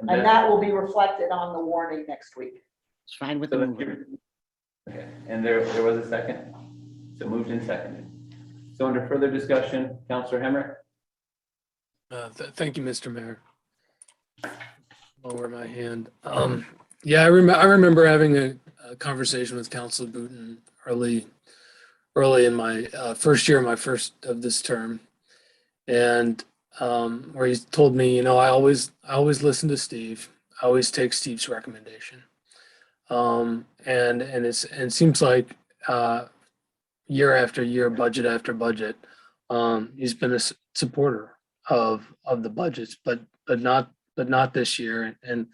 And that will be reflected on the warning next week. It's fine with So the let's mover. give- Okay, and there was a second? So moved and seconded. So under further discussion, Counselor Hemmer? Thank you, Mr. Mayor. Lower my hand. Yeah, I remember having a conversation with Councilor Booton early in my first year, of this term, and where he told me, you know, I always listen to Steve. I always take Steve's recommendation, and it seems like year after year, budget after budget, he's been a supporter of the budgets, but not this year, and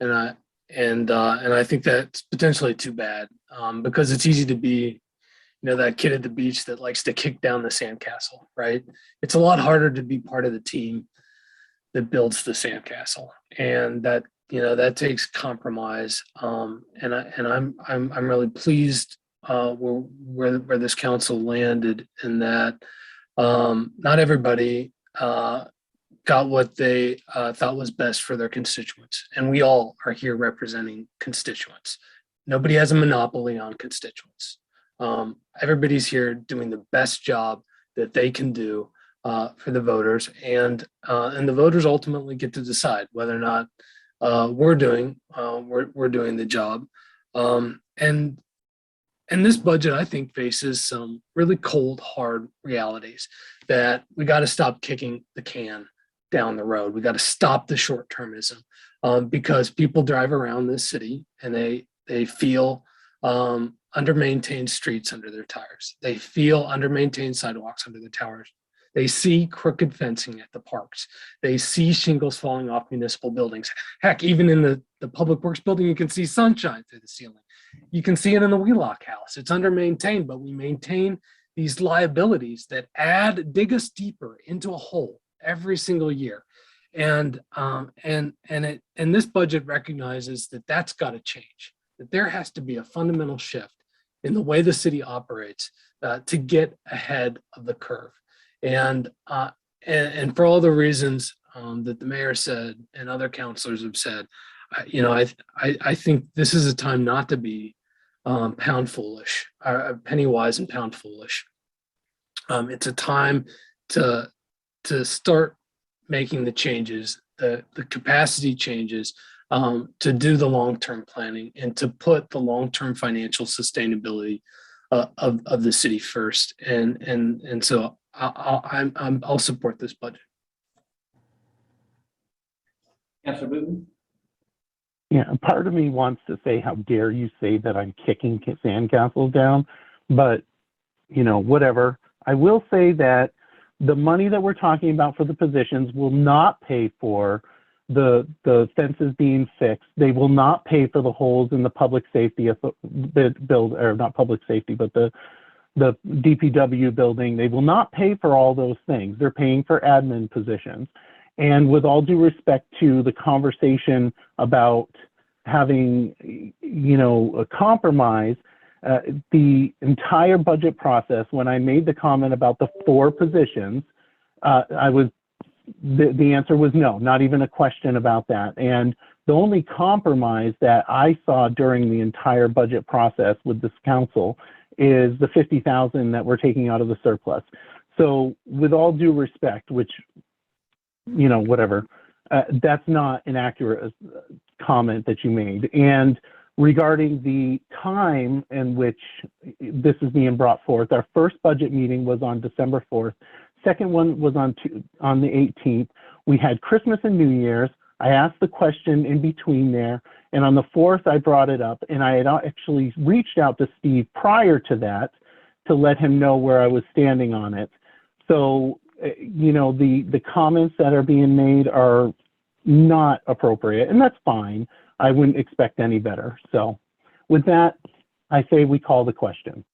I think that's potentially too bad, because it's easy to be, you know, that kid at the beach that likes to kick down the sandcastle, right? It's a lot harder to be part of the team that builds the sandcastle, and that, you know, that takes compromise. And I'm really pleased where this council landed, in that not everybody got what they thought was best for their constituents, and we all are here representing constituents. Nobody has a monopoly on constituents. Everybody's here doing the best job that they can do for the voters, and the voters ultimately get to decide whether or not we're doing the job. And this budget, I think, faces some really cold, hard realities that we got to stop kicking the can down the road. We got to stop the short-termism, because people drive around this city and they feel under-maintained streets under their tires. They feel under-maintained sidewalks under their towers. They see crooked fencing at the parks. They see shingles falling off municipal buildings. Heck, even in the Public Works building, you can see sunshine through the ceiling. You can see it in the Wheelock House. It's under-maintained, but we maintain these liabilities that dig us deeper into a hole every single year. And this budget recognizes that that's got to change, that there has to be a fundamental shift in the way the city operates to get ahead of the curve. And for all the reasons that the mayor said and other councilors have said, you know, I think this is a time not to be pound foolish, penny wise and pound foolish. It's a time to start making the changes, the capacity changes, to do the long-term planning and to put the long-term financial sustainability of the city first. And so I'll support this budget. Counselor Booton? Yeah, part of me wants to say, how dare you say that I'm kicking sandcastles down, but, you know, whatever. I will say that the money that we're talking about for the positions will not pay for the fences being fixed. They will not pay for the holes in the public safety build, or not public safety, but the DPW building. They will not pay for all those things. They're paying for admin positions. And with all due respect to the conversation about having, you know, a compromise, the entire budget process, when I made the comment about the 4 positions, the answer was no, not even a question about that. And the only compromise that I saw during the entire budget process with this council is the $50,000 that we're taking out of the surplus. So with all due respect, which, you know, whatever, that's not an accurate comment that you made. And regarding the time in which this is being brought forth, our first budget meeting was on December 4th. Second one was on the 18th. We had Christmas and New Year's. I asked the question in between there, and on the 4th, I brought it up, and I had actually reached out to Steve prior to that to let him know where I was standing on it. So, you know, the comments that are being made are not appropriate, and that's fine. I wouldn't expect any better. So with that, I say we call the question.